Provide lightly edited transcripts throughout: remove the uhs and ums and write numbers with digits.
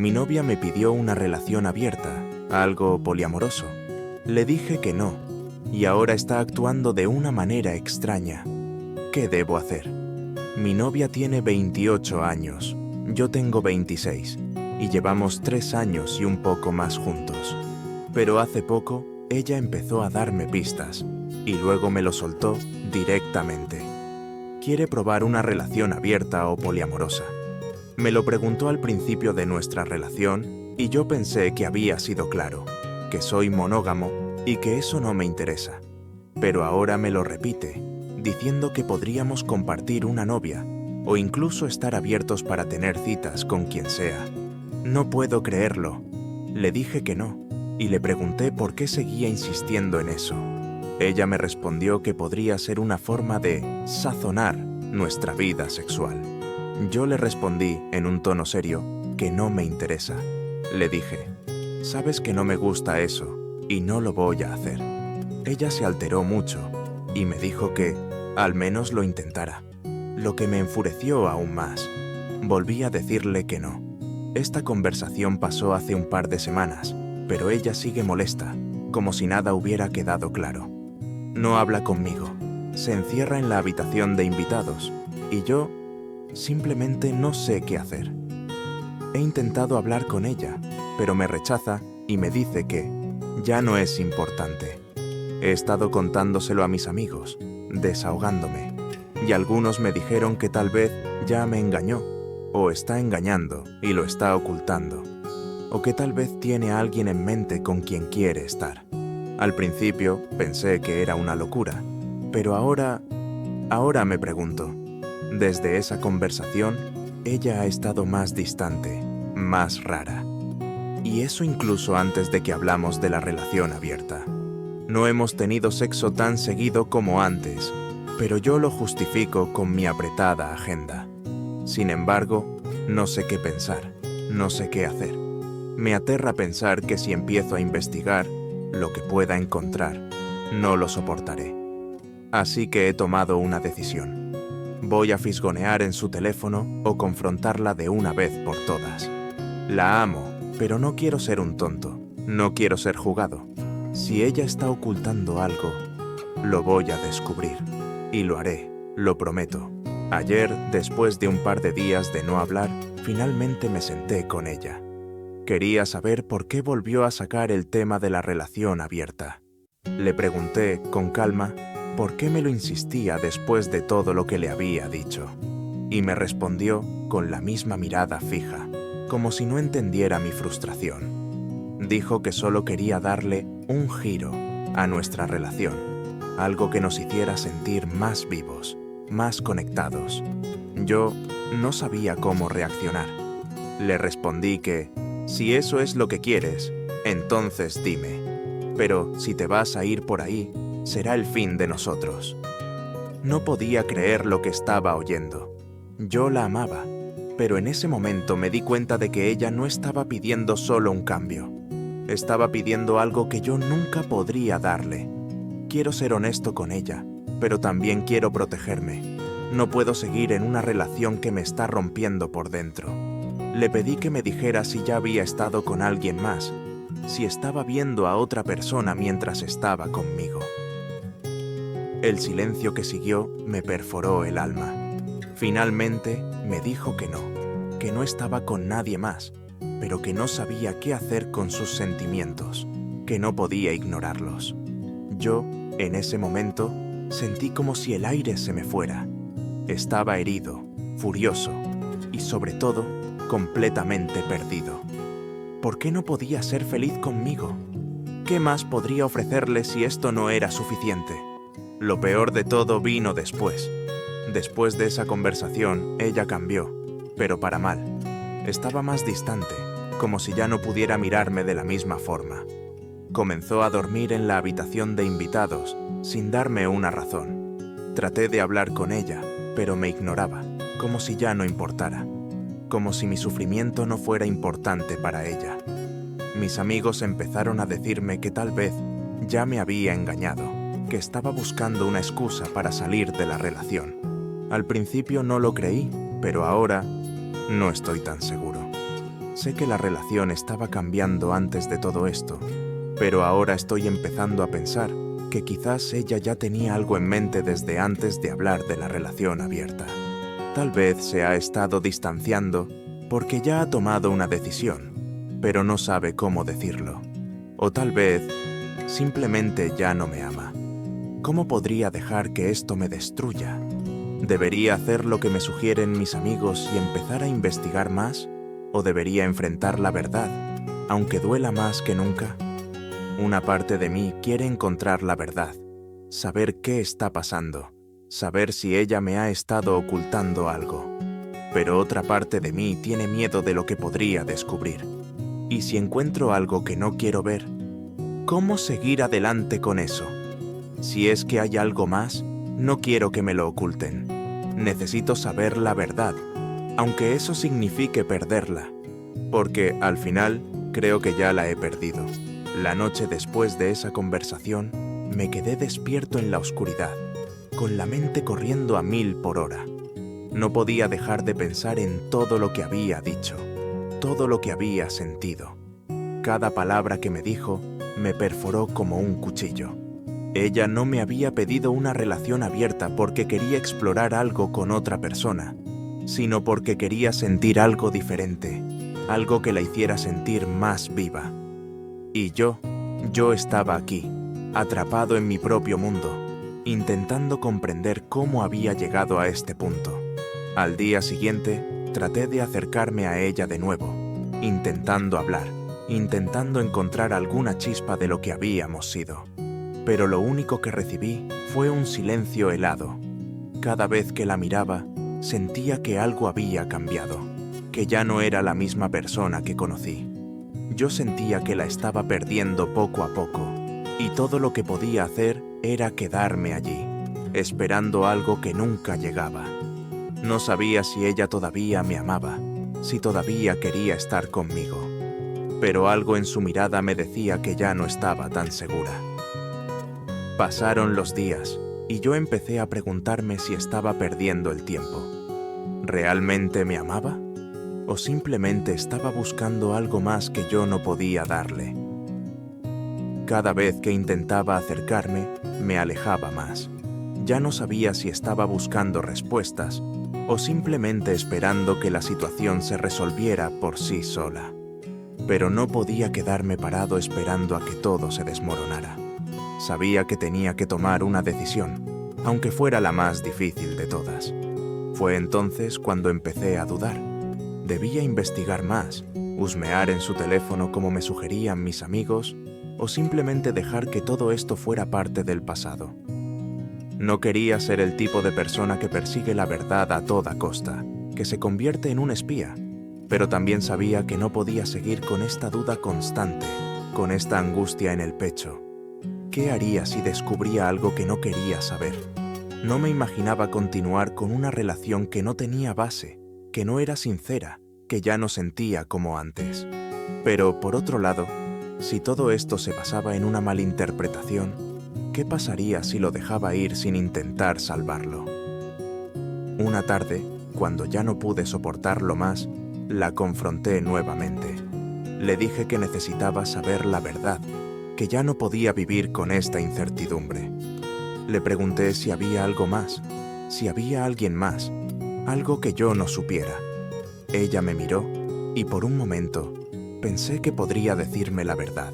Mi novia me pidió una relación abierta, algo poliamoroso. Le dije que no, y ahora está actuando de una manera extraña. ¿Qué debo hacer? Mi novia tiene 28 años, yo tengo 26, y llevamos 3 años y un poco más juntos. Pero hace poco, ella empezó a darme pistas, y luego me lo soltó directamente. Quiere probar una relación abierta o poliamorosa. Me lo preguntó al principio de nuestra relación, y yo pensé que había sido claro, que soy monógamo y que eso no me interesa. Pero ahora me lo repite, diciendo que podríamos compartir una novia, o incluso estar abiertos para tener citas con quien sea. No puedo creerlo. Le dije que no, y le pregunté por qué seguía insistiendo en eso. Ella me respondió que podría ser una forma de sazonar nuestra vida sexual. Yo le respondí, en un tono serio, que no me interesa. Le dije, sabes que no me gusta eso, y no lo voy a hacer. Ella se alteró mucho, y me dijo que, al menos lo intentara, lo que me enfureció aún más. Volví a decirle que no. Esta conversación pasó hace un par de semanas, pero ella sigue molesta, como si nada hubiera quedado claro. No habla conmigo, se encierra en la habitación de invitados, y yo simplemente no sé qué hacer. He intentado hablar con ella, pero me rechaza y me dice que ya no es importante. He estado contándoselo a mis amigos, desahogándome, y algunos me dijeron que tal vez ya me engañó, o está engañando y lo está ocultando, o que tal vez tiene a alguien en mente con quien quiere estar. Al principio pensé que era una locura, pero ahora me pregunto, desde esa conversación, ella ha estado más distante, más rara. Y eso incluso antes de que hablamos de la relación abierta. No hemos tenido sexo tan seguido como antes, pero yo lo justifico con mi apretada agenda. Sin embargo, no sé qué pensar, no sé qué hacer. Me aterra pensar que si empiezo a investigar lo que pueda encontrar, no lo soportaré. Así que he tomado una decisión. Voy a fisgonear en su teléfono o confrontarla de una vez por todas. La amo, pero no quiero ser un tonto, no quiero ser jugado. Si ella está ocultando algo, lo voy a descubrir. Y lo haré, lo prometo. Ayer, después de un par de días de no hablar, finalmente me senté con ella. Quería saber por qué volvió a sacar el tema de la relación abierta. Le pregunté, con calma, por qué me lo insistía después de todo lo que le había dicho. Y me respondió con la misma mirada fija, como si no entendiera mi frustración. Dijo que solo quería darle un giro a nuestra relación, algo que nos hiciera sentir más vivos, más conectados. Yo no sabía cómo reaccionar. Le respondí que, si eso es lo que quieres, entonces dime. Pero si te vas a ir por ahí, será el fin de nosotros. No podía creer lo que estaba oyendo. Yo la amaba, pero en ese momento me di cuenta de que ella no estaba pidiendo solo un cambio. Estaba pidiendo algo que yo nunca podría darle. Quiero ser honesto con ella, pero también quiero protegerme. No puedo seguir en una relación que me está rompiendo por dentro. Le pedí que me dijera si ya había estado con alguien más, si estaba viendo a otra persona mientras estaba conmigo. El silencio que siguió me perforó el alma. Finalmente me dijo que no estaba con nadie más, pero que no sabía qué hacer con sus sentimientos, que no podía ignorarlos. Yo, en ese momento, sentí como si el aire se me fuera. Estaba herido, furioso y, sobre todo, completamente perdido. ¿Por qué no podía ser feliz conmigo? ¿Qué más podría ofrecerle si esto no era suficiente? Lo peor de todo vino después. Después de esa conversación, ella cambió, pero para mal. Estaba más distante, como si ya no pudiera mirarme de la misma forma. Comenzó a dormir en la habitación de invitados, sin darme una razón. Traté de hablar con ella, pero me ignoraba, como si ya no importara. Como si mi sufrimiento no fuera importante para ella. Mis amigos empezaron a decirme que tal vez ya me había engañado, que estaba buscando una excusa para salir de la relación. Al principio no lo creí, pero ahora no estoy tan seguro. Sé que la relación estaba cambiando antes de todo esto, pero ahora estoy empezando a pensar que quizás ella ya tenía algo en mente desde antes de hablar de la relación abierta. Tal vez se ha estado distanciando porque ya ha tomado una decisión, pero no sabe cómo decirlo. O tal vez simplemente ya no me ama. ¿Cómo podría dejar que esto me destruya? ¿Debería hacer lo que me sugieren mis amigos y empezar a investigar más? ¿O debería enfrentar la verdad, aunque duela más que nunca? Una parte de mí quiere encontrar la verdad, saber qué está pasando, saber si ella me ha estado ocultando algo. Pero otra parte de mí tiene miedo de lo que podría descubrir. ¿Y si encuentro algo que no quiero ver? ¿Cómo seguir adelante con eso? Si es que hay algo más, no quiero que me lo oculten. Necesito saber la verdad, aunque eso signifique perderla, porque al final creo que ya la he perdido. La noche después de esa conversación, me quedé despierto en la oscuridad, con la mente corriendo a 1000 por hora. No podía dejar de pensar en todo lo que había dicho, todo lo que había sentido. Cada palabra que me dijo me perforó como un cuchillo. Ella no me había pedido una relación abierta porque quería explorar algo con otra persona, sino porque quería sentir algo diferente, algo que la hiciera sentir más viva. Y yo estaba aquí, atrapado en mi propio mundo, intentando comprender cómo había llegado a este punto. Al día siguiente, traté de acercarme a ella de nuevo, intentando hablar, intentando encontrar alguna chispa de lo que habíamos sido. Pero lo único que recibí fue un silencio helado. Cada vez que la miraba, sentía que algo había cambiado, que ya no era la misma persona que conocí. Yo sentía que la estaba perdiendo poco a poco, y todo lo que podía hacer era quedarme allí, esperando algo que nunca llegaba. No sabía si ella todavía me amaba, si todavía quería estar conmigo, pero algo en su mirada me decía que ya no estaba tan segura. Pasaron los días, y yo empecé a preguntarme si estaba perdiendo el tiempo. ¿Realmente me amaba? ¿O simplemente estaba buscando algo más que yo no podía darle? Cada vez que intentaba acercarme, me alejaba más. Ya no sabía si estaba buscando respuestas o simplemente esperando que la situación se resolviera por sí sola. Pero no podía quedarme parado esperando a que todo se desmoronara. Sabía que tenía que tomar una decisión, aunque fuera la más difícil de todas. Fue entonces cuando empecé a dudar. Debía investigar más, husmear en su teléfono como me sugerían mis amigos, o simplemente dejar que todo esto fuera parte del pasado. No quería ser el tipo de persona que persigue la verdad a toda costa, que se convierte en un espía, pero también sabía que no podía seguir con esta duda constante, con esta angustia en el pecho. ¿Qué haría si descubría algo que no quería saber? No me imaginaba continuar con una relación que no tenía base, que no era sincera, que ya no sentía como antes. Pero, por otro lado, si todo esto se basaba en una malinterpretación, ¿qué pasaría si lo dejaba ir sin intentar salvarlo? Una tarde, cuando ya no pude soportarlo más, la confronté nuevamente. Le dije que necesitaba saber la verdad, que ya no podía vivir con esta incertidumbre. Le pregunté si había algo más, si había alguien más, algo que yo no supiera. Ella me miró y por un momento pensé que podría decirme la verdad,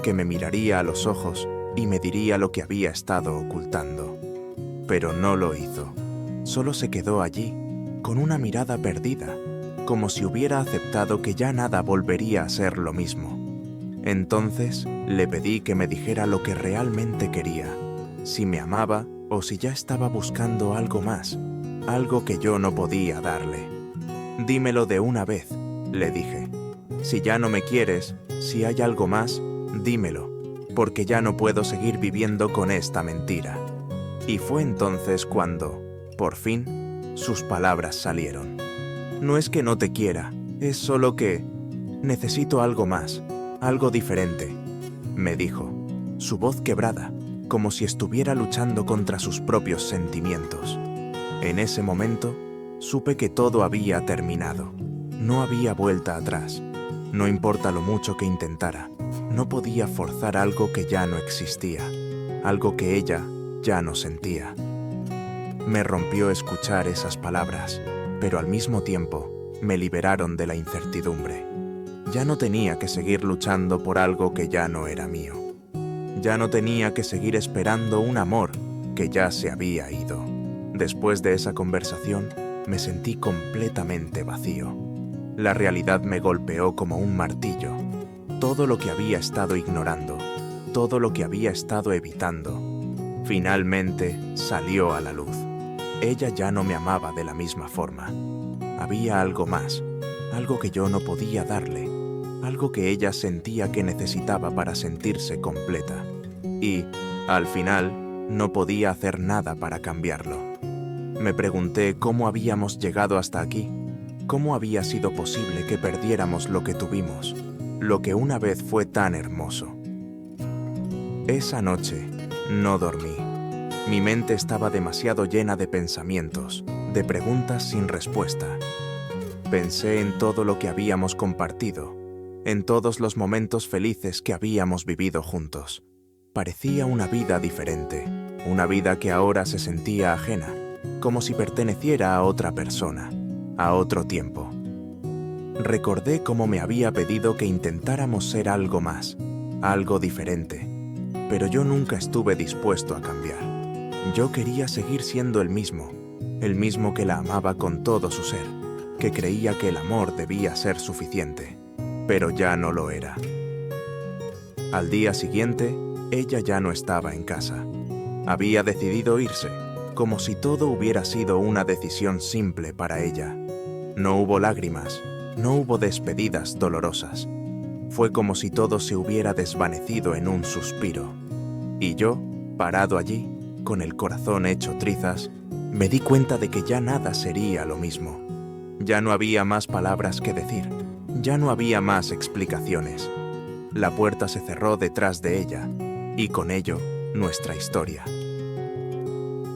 que me miraría a los ojos y me diría lo que había estado ocultando. Pero no lo hizo. Solo se quedó allí, con una mirada perdida, como si hubiera aceptado que ya nada volvería a ser lo mismo. Entonces le pedí que me dijera lo que realmente quería, si me amaba o si ya estaba buscando algo más, algo que yo no podía darle. Dímelo de una vez, le dije. Si ya no me quieres, si hay algo más, dímelo, porque ya no puedo seguir viviendo con esta mentira. Y fue entonces cuando, por fin, sus palabras salieron. No es que no te quiera, es solo que necesito algo más, algo diferente, me dijo, su voz quebrada, como si estuviera luchando contra sus propios sentimientos. En ese momento, supe que todo había terminado. No había vuelta atrás. No importa lo mucho que intentara, no podía forzar algo que ya no existía, algo que ella ya no sentía. Me rompió escuchar esas palabras, pero al mismo tiempo me liberaron de la incertidumbre. Ya no tenía que seguir luchando por algo que ya no era mío. Ya no tenía que seguir esperando un amor que ya se había ido. Después de esa conversación, me sentí completamente vacío. La realidad me golpeó como un martillo. Todo lo que había estado ignorando, todo lo que había estado evitando, finalmente salió a la luz. Ella ya no me amaba de la misma forma. Había algo más, algo que yo no podía darle, algo que ella sentía que necesitaba para sentirse completa. Y, al final, no podía hacer nada para cambiarlo. Me pregunté cómo habíamos llegado hasta aquí, cómo había sido posible que perdiéramos lo que tuvimos, lo que una vez fue tan hermoso. Esa noche no dormí. Mi mente estaba demasiado llena de pensamientos, de preguntas sin respuesta. Pensé en todo lo que habíamos compartido, en todos los momentos felices que habíamos vivido juntos. Parecía una vida diferente, una vida que ahora se sentía ajena, como si perteneciera a otra persona, a otro tiempo. Recordé cómo me había pedido que intentáramos ser algo más, algo diferente, pero yo nunca estuve dispuesto a cambiar. Yo quería seguir siendo el mismo que la amaba con todo su ser, que creía que el amor debía ser suficiente, pero ya no lo era. Al día siguiente, ella ya no estaba en casa. Había decidido irse, como si todo hubiera sido una decisión simple para ella. No hubo lágrimas, no hubo despedidas dolorosas. Fue como si todo se hubiera desvanecido en un suspiro. Y yo, parado allí, con el corazón hecho trizas, me di cuenta de que ya nada sería lo mismo. Ya no había más palabras que decir, ya no había más explicaciones. La puerta se cerró detrás de ella, y con ello, nuestra historia.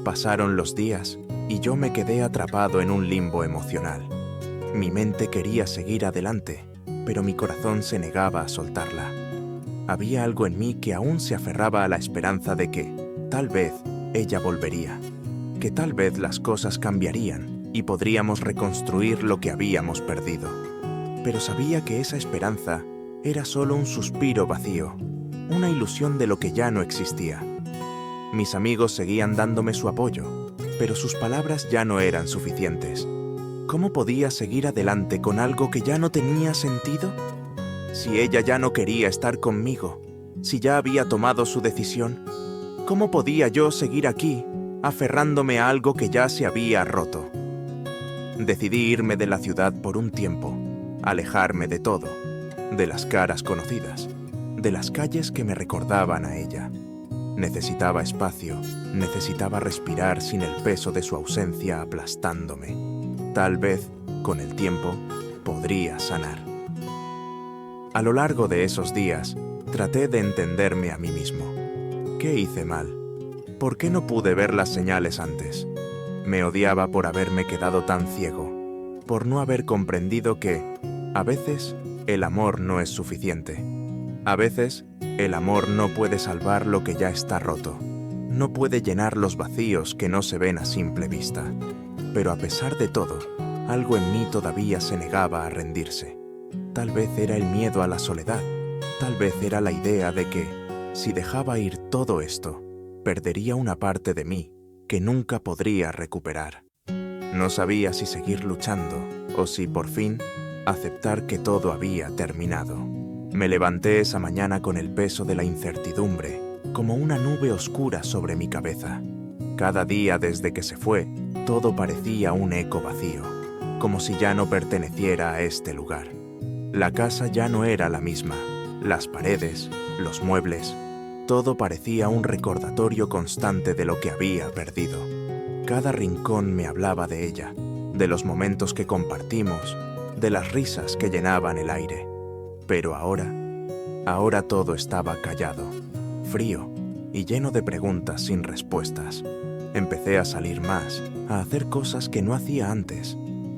Pasaron los días, y yo me quedé atrapado en un limbo emocional. Mi mente quería seguir adelante, pero mi corazón se negaba a soltarla. Había algo en mí que aún se aferraba a la esperanza de que, tal vez, ella volvería, que tal vez las cosas cambiarían y podríamos reconstruir lo que habíamos perdido. Pero sabía que esa esperanza era solo un suspiro vacío, una ilusión de lo que ya no existía. Mis amigos seguían dándome su apoyo, pero sus palabras ya no eran suficientes. ¿Cómo podía seguir adelante con algo que ya no tenía sentido? Si ella ya no quería estar conmigo, si ya había tomado su decisión, ¿cómo podía yo seguir aquí, aferrándome a algo que ya se había roto? Decidí irme de la ciudad por un tiempo, alejarme de todo, de las caras conocidas, de las calles que me recordaban a ella. Necesitaba espacio, necesitaba respirar sin el peso de su ausencia aplastándome. Tal vez, con el tiempo, podría sanar. A lo largo de esos días, traté de entenderme a mí mismo. ¿Qué hice mal? ¿Por qué no pude ver las señales antes? Me odiaba por haberme quedado tan ciego, por no haber comprendido que, a veces, el amor no es suficiente. A veces, el amor no puede salvar lo que ya está roto. No puede llenar los vacíos que no se ven a simple vista. Pero a pesar de todo, algo en mí todavía se negaba a rendirse. Tal vez era el miedo a la soledad. Tal vez era la idea de que, si dejaba ir todo esto, perdería una parte de mí que nunca podría recuperar. No sabía si seguir luchando o si, por fin, aceptar que todo había terminado. Me levanté esa mañana con el peso de la incertidumbre, como una nube oscura sobre mi cabeza. Cada día desde que se fue, todo parecía un eco vacío, como si ya no perteneciera a este lugar. La casa ya no era la misma. Las paredes, los muebles, todo parecía un recordatorio constante de lo que había perdido. Cada rincón me hablaba de ella, de los momentos que compartimos, de las risas que llenaban el aire. Pero ahora todo estaba callado, frío y lleno de preguntas sin respuestas. Empecé a salir más, a hacer cosas que no hacía antes,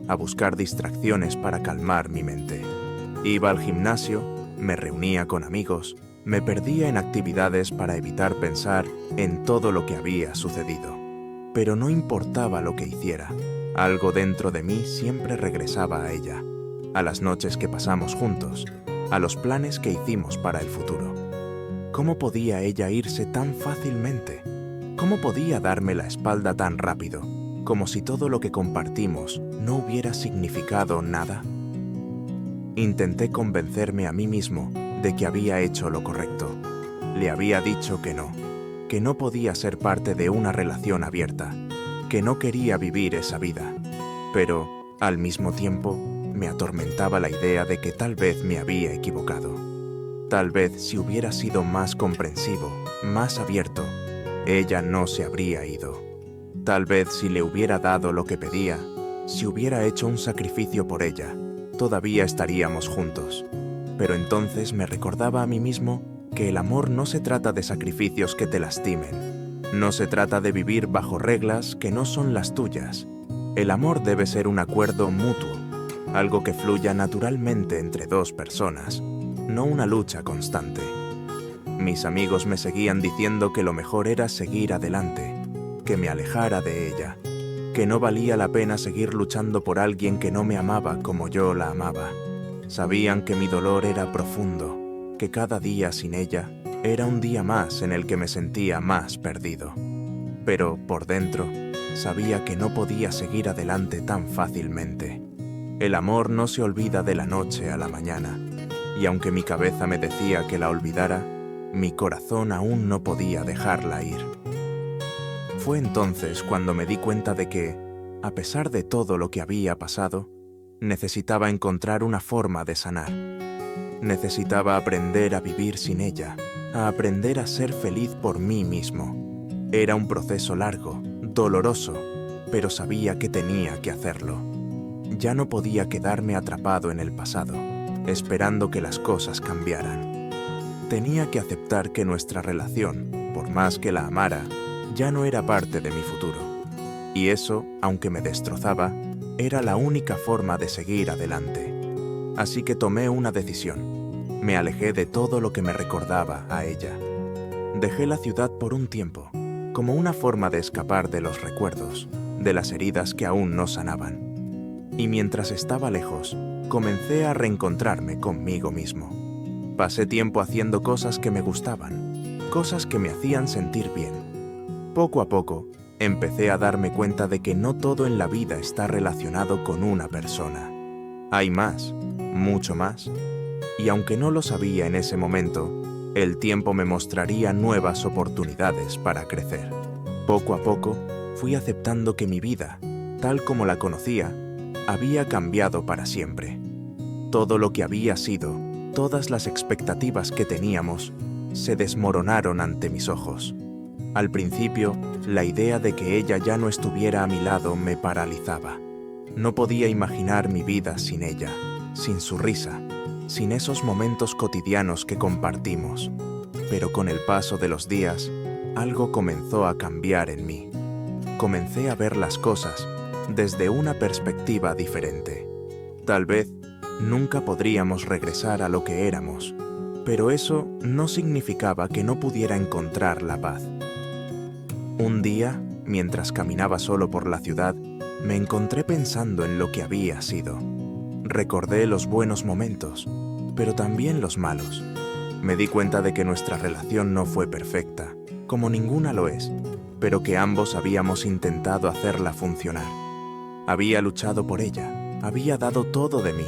a buscar distracciones para calmar mi mente. Iba al gimnasio, me reunía con amigos, me perdía en actividades para evitar pensar en todo lo que había sucedido. Pero no importaba lo que hiciera, algo dentro de mí siempre regresaba a ella, a las noches que pasamos juntos, a los planes que hicimos para el futuro. ¿Cómo podía ella irse tan fácilmente? ¿Cómo podía darme la espalda tan rápido, como si todo lo que compartimos no hubiera significado nada? Intenté convencerme a mí mismo de que había hecho lo correcto. Le había dicho que no podía ser parte de una relación abierta, que no quería vivir esa vida. Pero, al mismo tiempo, me atormentaba la idea de que tal vez me había equivocado. Tal vez si hubiera sido más comprensivo, más abierto, ella no se habría ido. Tal vez si le hubiera dado lo que pedía, si hubiera hecho un sacrificio por ella, todavía estaríamos juntos. Pero entonces me recordaba a mí mismo que el amor no se trata de sacrificios que te lastimen. No se trata de vivir bajo reglas que no son las tuyas. El amor debe ser un acuerdo mutuo, algo que fluya naturalmente entre dos personas, no una lucha constante. Mis amigos me seguían diciendo que lo mejor era seguir adelante, que me alejara de ella, que no valía la pena seguir luchando por alguien que no me amaba como yo la amaba. Sabían que mi dolor era profundo, que cada día sin ella era un día más en el que me sentía más perdido. Pero por dentro, sabía que no podía seguir adelante tan fácilmente. El amor no se olvida de la noche a la mañana, y aunque mi cabeza me decía que la olvidara, mi corazón aún no podía dejarla ir. Fue entonces cuando me di cuenta de que, a pesar de todo lo que había pasado, necesitaba encontrar una forma de sanar. Necesitaba aprender a vivir sin ella, a aprender a ser feliz por mí mismo. Era un proceso largo, doloroso, pero sabía que tenía que hacerlo. Ya no podía quedarme atrapado en el pasado, esperando que las cosas cambiaran. Tenía que aceptar que nuestra relación, por más que la amara, ya no era parte de mi futuro. Y eso, aunque me destrozaba, era la única forma de seguir adelante. Así que tomé una decisión. Me alejé de todo lo que me recordaba a ella. Dejé la ciudad por un tiempo, como una forma de escapar de los recuerdos, de las heridas que aún no sanaban. Y mientras estaba lejos, comencé a reencontrarme conmigo mismo. Pasé tiempo haciendo cosas que me gustaban, cosas que me hacían sentir bien. Poco a poco, empecé a darme cuenta de que no todo en la vida está relacionado con una persona. Hay más, mucho más. Y aunque no lo sabía en ese momento, el tiempo me mostraría nuevas oportunidades para crecer. Poco a poco, fui aceptando que mi vida, tal como la conocía, había cambiado para siempre. Todo lo que había sido, todas las expectativas que teníamos, se desmoronaron ante mis ojos. Al principio, la idea de que ella ya no estuviera a mi lado me paralizaba. No podía imaginar mi vida sin ella, sin su risa, sin esos momentos cotidianos que compartimos. Pero con el paso de los días, algo comenzó a cambiar en mí. Comencé a ver las cosas desde una perspectiva diferente. Tal vez nunca podríamos regresar a lo que éramos, pero eso no significaba que no pudiera encontrar la paz. Un día, mientras caminaba solo por la ciudad, me encontré pensando en lo que había sido. Recordé los buenos momentos, pero también los malos. Me di cuenta de que nuestra relación no fue perfecta, como ninguna lo es, pero que ambos habíamos intentado hacerla funcionar. Había luchado por ella, había dado todo de mí,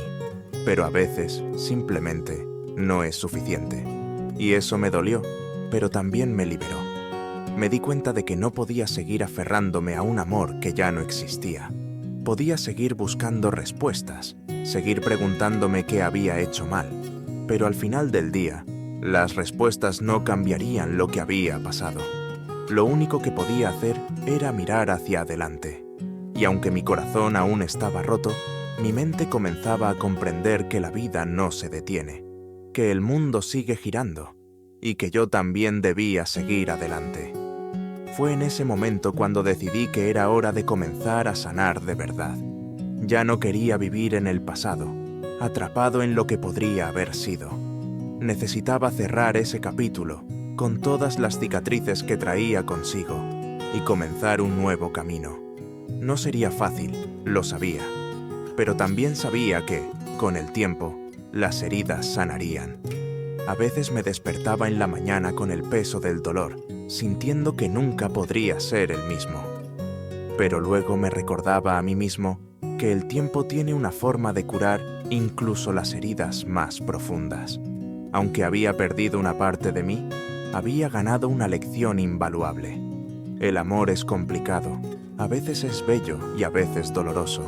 pero a veces, simplemente, no es suficiente. Y eso me dolió, pero también me liberó. Me di cuenta de que no podía seguir aferrándome a un amor que ya no existía. Podía seguir buscando respuestas, seguir preguntándome qué había hecho mal, pero al final del día, las respuestas no cambiarían lo que había pasado. Lo único que podía hacer era mirar hacia adelante. Y aunque mi corazón aún estaba roto, mi mente comenzaba a comprender que la vida no se detiene, que el mundo sigue girando y que yo también debía seguir adelante. Fue en ese momento cuando decidí que era hora de comenzar a sanar de verdad. Ya no quería vivir en el pasado. atrapado en lo que podría haber sido. Necesitaba cerrar ese capítulo con todas las cicatrices que traía consigo y comenzar un nuevo camino. No sería fácil, lo sabía, pero también sabía que, con el tiempo, las heridas sanarían. A veces me despertaba en la mañana con el peso del dolor, sintiendo que nunca podría ser el mismo. Pero luego me recordaba a mí mismo que el tiempo tiene una forma de curar incluso las heridas más profundas. Aunque había perdido una parte de mí, había ganado una lección invaluable. El amor es complicado, a veces es bello y a veces doloroso,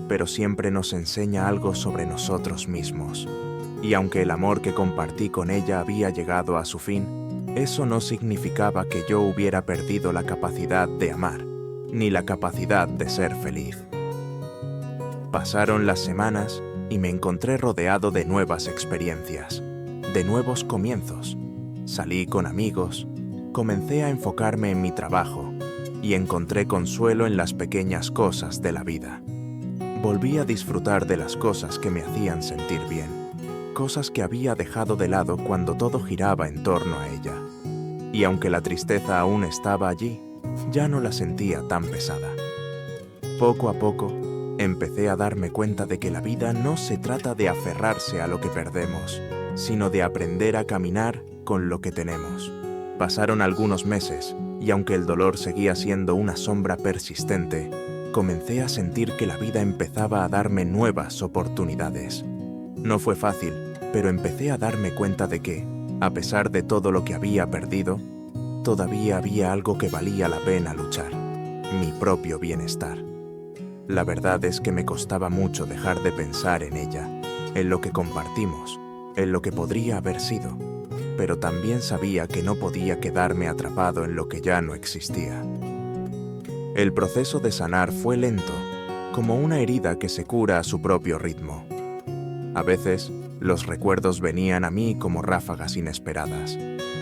pero siempre nos enseña algo sobre nosotros mismos. Y aunque el amor que compartí con ella había llegado a su fin, eso no significaba que yo hubiera perdido la capacidad de amar, ni la capacidad de ser feliz. Pasaron las semanas y me encontré rodeado de nuevas experiencias, de nuevos comienzos. Salí con amigos, comencé a enfocarme en mi trabajo y encontré consuelo en las pequeñas cosas de la vida. Volví a disfrutar de las cosas que me hacían sentir bien, cosas que había dejado de lado cuando todo giraba en torno a ella. Y aunque la tristeza aún estaba allí, ya no la sentía tan pesada. Poco a poco, empecé a darme cuenta de que la vida no se trata de aferrarse a lo que perdemos, sino de aprender a caminar con lo que tenemos. Pasaron algunos meses, y aunque el dolor seguía siendo una sombra persistente, comencé a sentir que la vida empezaba a darme nuevas oportunidades. No fue fácil, pero empecé a darme cuenta de que, a pesar de todo lo que había perdido, todavía había algo que valía la pena luchar: mi propio bienestar. La verdad es que me costaba mucho dejar de pensar en ella, en lo que compartimos, en lo que podría haber sido, pero también sabía que no podía quedarme atrapado en lo que ya no existía. El proceso de sanar fue lento, como una herida que se cura a su propio ritmo. A veces, los recuerdos venían a mí como ráfagas inesperadas,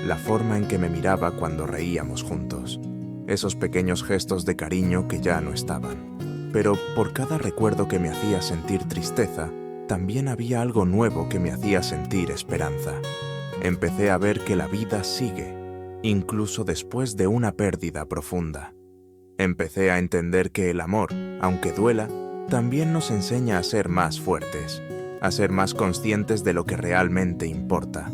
la forma en que me miraba cuando reíamos juntos, esos pequeños gestos de cariño que ya no estaban. Pero por cada recuerdo que me hacía sentir tristeza, también había algo nuevo que me hacía sentir esperanza. Empecé a ver que la vida sigue, incluso después de una pérdida profunda. Empecé a entender que el amor, aunque duela, también nos enseña a ser más fuertes, a ser más conscientes de lo que realmente importa.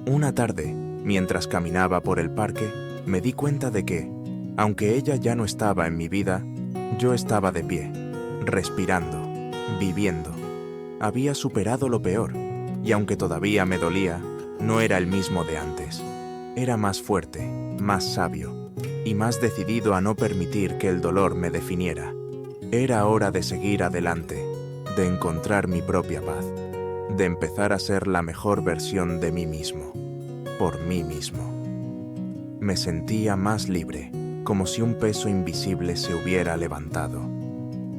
Una tarde, mientras caminaba por el parque, me di cuenta de que, aunque ella ya no estaba en mi vida, yo estaba de pie, respirando, viviendo. Había superado lo peor, y aunque todavía me dolía, no era el mismo de antes. Era más fuerte, más sabio, y más decidido a no permitir que el dolor me definiera. Era hora de seguir adelante, de encontrar mi propia paz, de empezar a ser la mejor versión de mí mismo, por mí mismo. Me sentía más libre, como si un peso invisible se hubiera levantado.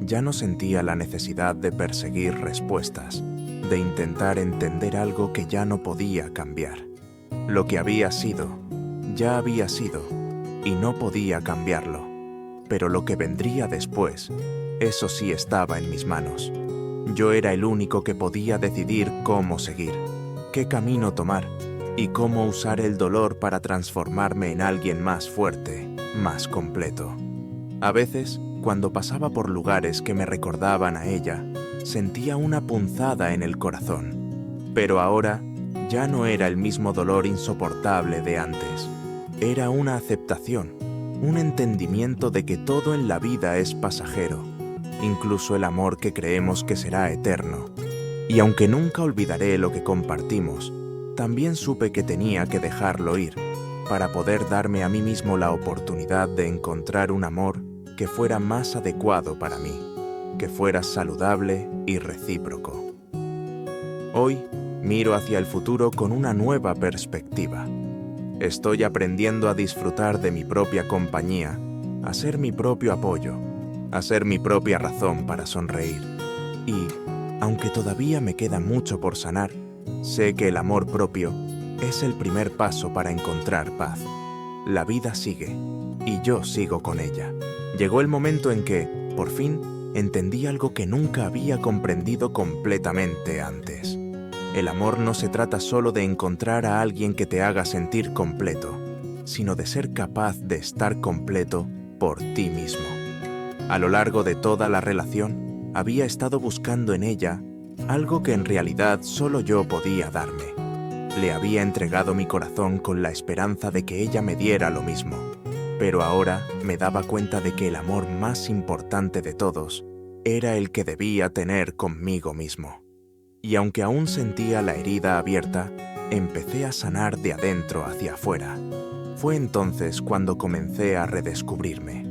Ya no sentía la necesidad de perseguir respuestas, de intentar entender algo que ya no podía cambiar. Lo que había sido, ya había sido, y no podía cambiarlo. Pero lo que vendría después, eso sí estaba en mis manos. Yo era el único que podía decidir cómo seguir, qué camino tomar, y cómo usar el dolor para transformarme en alguien más fuerte, más completo. A veces, cuando pasaba por lugares que me recordaban a ella, sentía una punzada en el corazón. Pero ahora, ya no era el mismo dolor insoportable de antes. Era una aceptación, un entendimiento de que todo en la vida es pasajero, incluso el amor que creemos que será eterno. Y aunque nunca olvidaré lo que compartimos, también supe que tenía que dejarlo ir, para poder darme a mí mismo la oportunidad de encontrar un amor que fuera más adecuado para mí, que fuera saludable y recíproco. Hoy miro hacia el futuro con una nueva perspectiva. Estoy aprendiendo a disfrutar de mi propia compañía, a ser mi propio apoyo, a ser mi propia razón para sonreír. Y, aunque todavía me queda mucho por sanar, sé que el amor propio es el primer paso para encontrar paz. La vida sigue, y yo sigo con ella. Llegó el momento en que, por fin, entendí algo que nunca había comprendido completamente antes. El amor no se trata solo de encontrar a alguien que te haga sentir completo, sino de ser capaz de estar completo por ti mismo. A lo largo de toda la relación, había estado buscando en ella algo que en realidad solo yo podía darme. Le había entregado mi corazón con la esperanza de que ella me diera lo mismo, pero ahora me daba cuenta de que el amor más importante de todos era el que debía tener conmigo mismo. Y aunque aún sentía la herida abierta, empecé a sanar de adentro hacia afuera. Fue entonces cuando comencé a redescubrirme.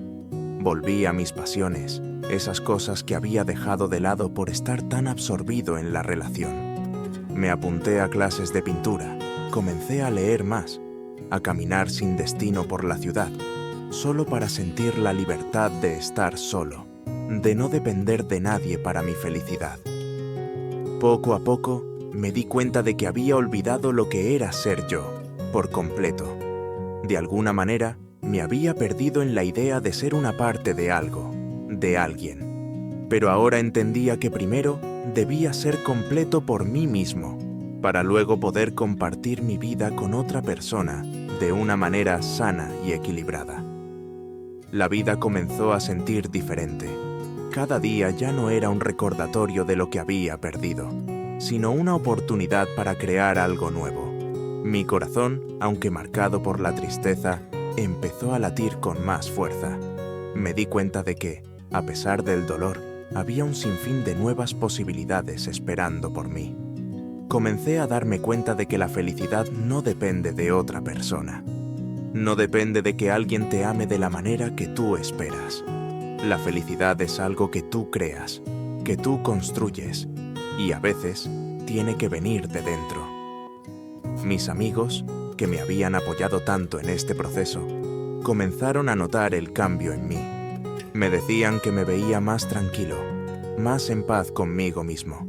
Volví a mis pasiones, esas cosas que había dejado de lado por estar tan absorbido en la relación. Me apunté a clases de pintura, comencé a leer más, a caminar sin destino por la ciudad, solo para sentir la libertad de estar solo, de no depender de nadie para mi felicidad. Poco a poco, me di cuenta de que había olvidado lo que era ser yo, por completo. De alguna manera, me había perdido en la idea de ser una parte de algo, de alguien. Pero ahora entendía que primero debía ser completo por mí mismo, para luego poder compartir mi vida con otra persona de una manera sana y equilibrada. La vida comenzó a sentir diferente. Cada día ya no era un recordatorio de lo que había perdido, sino una oportunidad para crear algo nuevo. Mi corazón, aunque marcado por la tristeza, empezó a latir con más fuerza. Me di cuenta de que, a pesar del dolor, había un sinfín de nuevas posibilidades esperando por mí. Comencé a darme cuenta de que la felicidad no depende de otra persona. No depende de que alguien te ame de la manera que tú esperas. La felicidad es algo que tú creas, que tú construyes, y a veces tiene que venir de dentro. Mis amigos, que me habían apoyado tanto en este proceso, comenzaron a notar el cambio en mí. Me decían que me veía más tranquilo, más en paz conmigo mismo.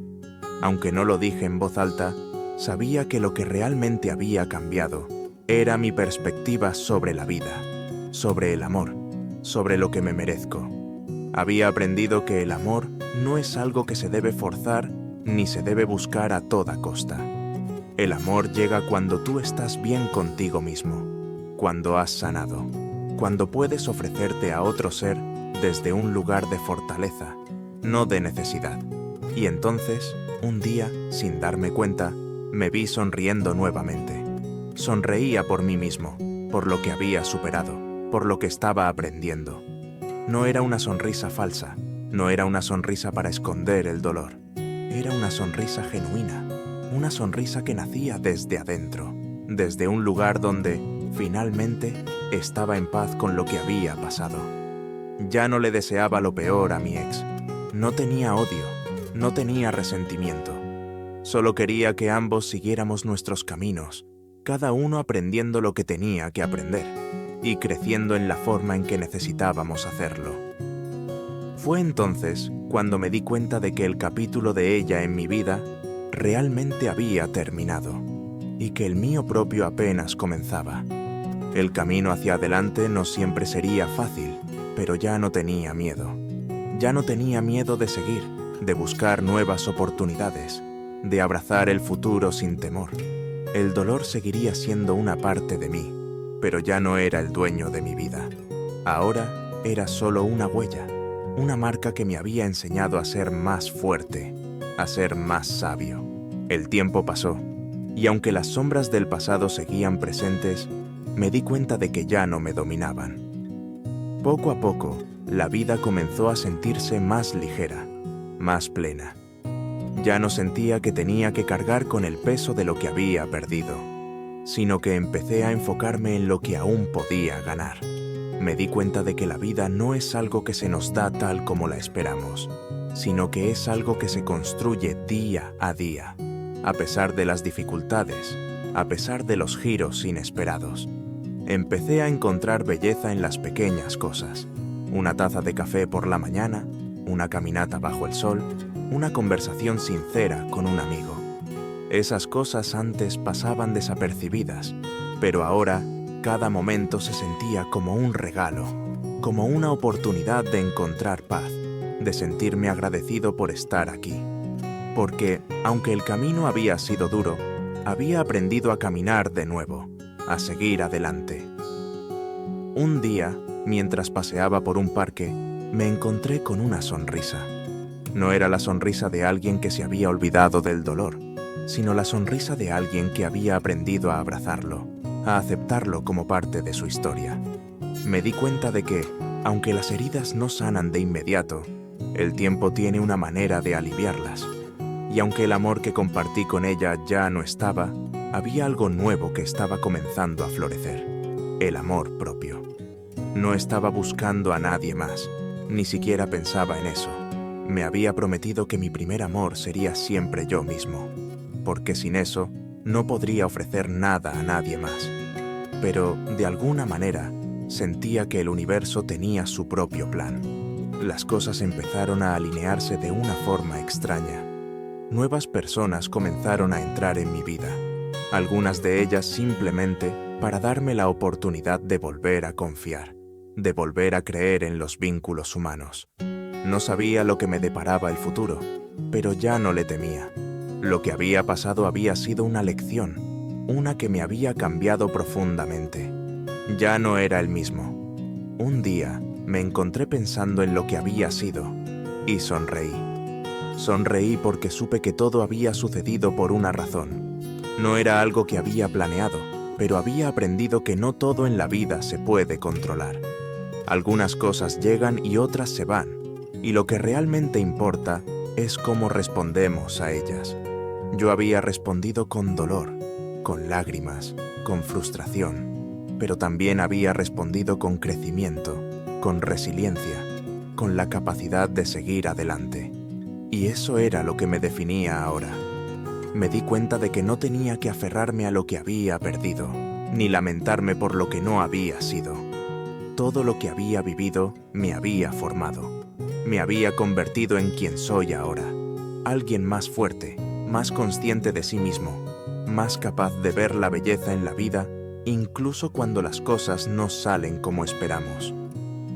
Aunque no lo dije en voz alta, sabía que lo que realmente había cambiado era mi perspectiva sobre la vida, sobre el amor, sobre lo que me merezco. Había aprendido que el amor no es algo que se debe forzar ni se debe buscar a toda costa. El amor llega cuando tú estás bien contigo mismo, cuando has sanado, cuando puedes ofrecerte a otro ser desde un lugar de fortaleza, no de necesidad. Y entonces, un día, sin darme cuenta, me vi sonriendo nuevamente. Sonreía por mí mismo, por lo que había superado, por lo que estaba aprendiendo. No era una sonrisa falsa, no era una sonrisa para esconder el dolor. Era una sonrisa genuina, una sonrisa que nacía desde adentro, desde un lugar donde, finalmente, estaba en paz con lo que había pasado. Ya no le deseaba lo peor a mi ex. No tenía odio, no tenía resentimiento. Solo quería que ambos siguiéramos nuestros caminos, cada uno aprendiendo lo que tenía que aprender y creciendo en la forma en que necesitábamos hacerlo. Fue entonces cuando me di cuenta de que el capítulo de ella en mi vida realmente había terminado y que el mío propio apenas comenzaba. El camino hacia adelante no siempre sería fácil, pero ya no tenía miedo. Ya no tenía miedo de seguir, de buscar nuevas oportunidades, de abrazar el futuro sin temor. El dolor seguiría siendo una parte de mí, pero ya no era el dueño de mi vida. Ahora era solo una huella, una marca que me había enseñado a ser más fuerte, a ser más sabio. El tiempo pasó, y aunque las sombras del pasado seguían presentes, me di cuenta de que ya no me dominaban. Poco a poco, la vida comenzó a sentirse más ligera, más plena. Ya no sentía que tenía que cargar con el peso de lo que había perdido, sino que empecé a enfocarme en lo que aún podía ganar. Me di cuenta de que la vida no es algo que se nos da tal como la esperamos, sino que es algo que se construye día a día, a pesar de las dificultades, a pesar de los giros inesperados. Empecé a encontrar belleza en las pequeñas cosas. Una taza de café por la mañana, una caminata bajo el sol, una conversación sincera con un amigo. Esas cosas antes pasaban desapercibidas, pero ahora cada momento se sentía como un regalo, como una oportunidad de encontrar paz, de sentirme agradecido por estar aquí. Porque, aunque el camino había sido duro, había aprendido a caminar de nuevo, a seguir adelante. Un día, mientras paseaba por un parque, me encontré con una sonrisa. No era la sonrisa de alguien que se había olvidado del dolor, sino la sonrisa de alguien que había aprendido a abrazarlo, a aceptarlo como parte de su historia. Me di cuenta de que, aunque las heridas no sanan de inmediato, el tiempo tiene una manera de aliviarlas. Y aunque el amor que compartí con ella ya no estaba, había algo nuevo que estaba comenzando a florecer: el amor propio. No estaba buscando a nadie más, ni siquiera pensaba en eso. Me había prometido que mi primer amor sería siempre yo mismo, porque sin eso no podría ofrecer nada a nadie más. Pero, de alguna manera, sentía que el universo tenía su propio plan. Las cosas empezaron a alinearse de una forma extraña. Nuevas personas comenzaron a entrar en mi vida, algunas de ellas simplemente para darme la oportunidad de volver a confiar, de volver a creer en los vínculos humanos. No sabía lo que me deparaba el futuro, pero ya no le temía. Lo que había pasado había sido una lección, una que me había cambiado profundamente. Ya no era el mismo. Un día me encontré pensando en lo que había sido y sonreí. Sonreí porque supe que todo había sucedido por una razón. No era algo que había planeado, pero había aprendido que no todo en la vida se puede controlar. Algunas cosas llegan y otras se van, y lo que realmente importa es cómo respondemos a ellas. Yo había respondido con dolor, con lágrimas, con frustración, pero también había respondido con crecimiento, con resiliencia, con la capacidad de seguir adelante. Y eso era lo que me definía ahora. Me di cuenta de que no tenía que aferrarme a lo que había perdido, ni lamentarme por lo que no había sido. Todo lo que había vivido me había formado. Me había convertido en quien soy ahora. Alguien más fuerte, más consciente de sí mismo, más capaz de ver la belleza en la vida, incluso cuando las cosas no salen como esperamos.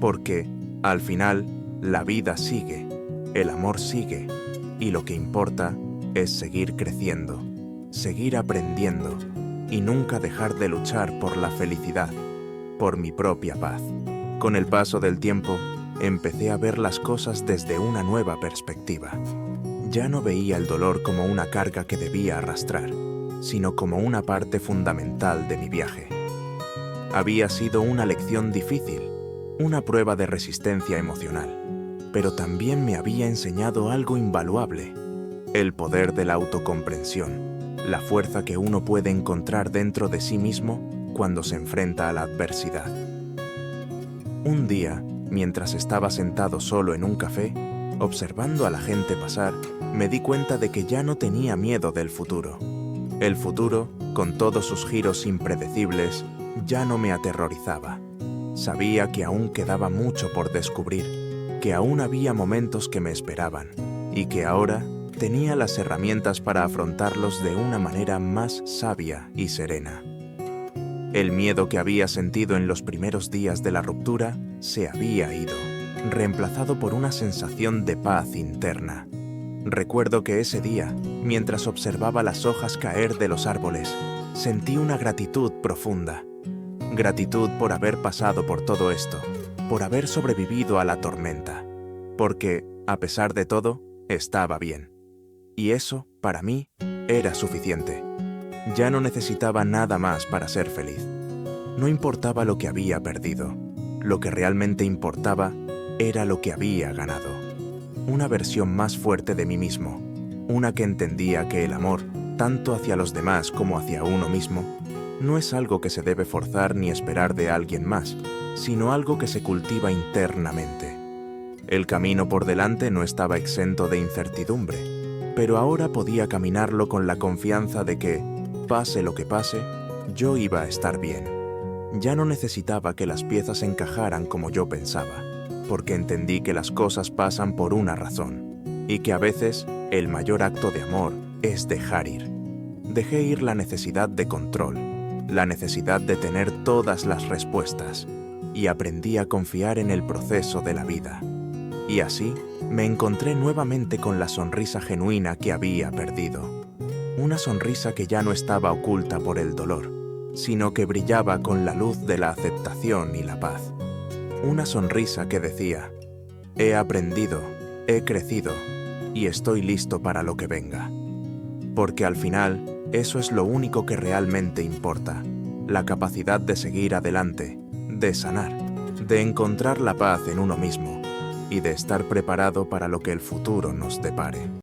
Porque, al final, la vida sigue, el amor sigue, y lo que importa es seguir creciendo, seguir aprendiendo, y nunca dejar de luchar por la felicidad, por mi propia paz. Con el paso del tiempo, empecé a ver las cosas desde una nueva perspectiva. Ya no veía el dolor como una carga que debía arrastrar, sino como una parte fundamental de mi viaje. Había sido una lección difícil, una prueba de resistencia emocional, pero también me había enseñado algo invaluable: el poder de la autocomprensión, la fuerza que uno puede encontrar dentro de sí mismo cuando se enfrenta a la adversidad. Un día, mientras estaba sentado solo en un café, observando a la gente pasar, me di cuenta de que ya no tenía miedo del futuro. El futuro, con todos sus giros impredecibles, ya no me aterrorizaba. Sabía que aún quedaba mucho por descubrir, que aún había momentos que me esperaban, y que ahora tenía las herramientas para afrontarlos de una manera más sabia y serena. El miedo que había sentido en los primeros días de la ruptura se había ido, reemplazado por una sensación de paz interna. Recuerdo que ese día, mientras observaba las hojas caer de los árboles, sentí una gratitud profunda. Gratitud por haber pasado por todo esto, por haber sobrevivido a la tormenta, porque, a pesar de todo, estaba bien. Y eso, para mí, era suficiente. Ya no necesitaba nada más para ser feliz. No importaba lo que había perdido. Lo que realmente importaba era lo que había ganado. Una versión más fuerte de mí mismo. Una que entendía que el amor, tanto hacia los demás como hacia uno mismo, no es algo que se debe forzar ni esperar de alguien más, sino algo que se cultiva internamente. El camino por delante no estaba exento de incertidumbre, pero ahora podía caminarlo con la confianza de que, pase lo que pase, yo iba a estar bien. Ya no necesitaba que las piezas encajaran como yo pensaba, porque entendí que las cosas pasan por una razón, y que a veces el mayor acto de amor es dejar ir. Dejé ir la necesidad de control, la necesidad de tener todas las respuestas, y aprendí a confiar en el proceso de la vida. Y así Me encontré nuevamente con la sonrisa genuina que había perdido. Una sonrisa que ya no estaba oculta por el dolor, sino que brillaba con la luz de la aceptación y la paz. Una sonrisa que decía: he aprendido, he crecido y estoy listo para lo que venga. Porque al final, eso es lo único que realmente importa, la capacidad de seguir adelante, de sanar, de encontrar la paz en uno mismo y de estar preparado para lo que el futuro nos depare.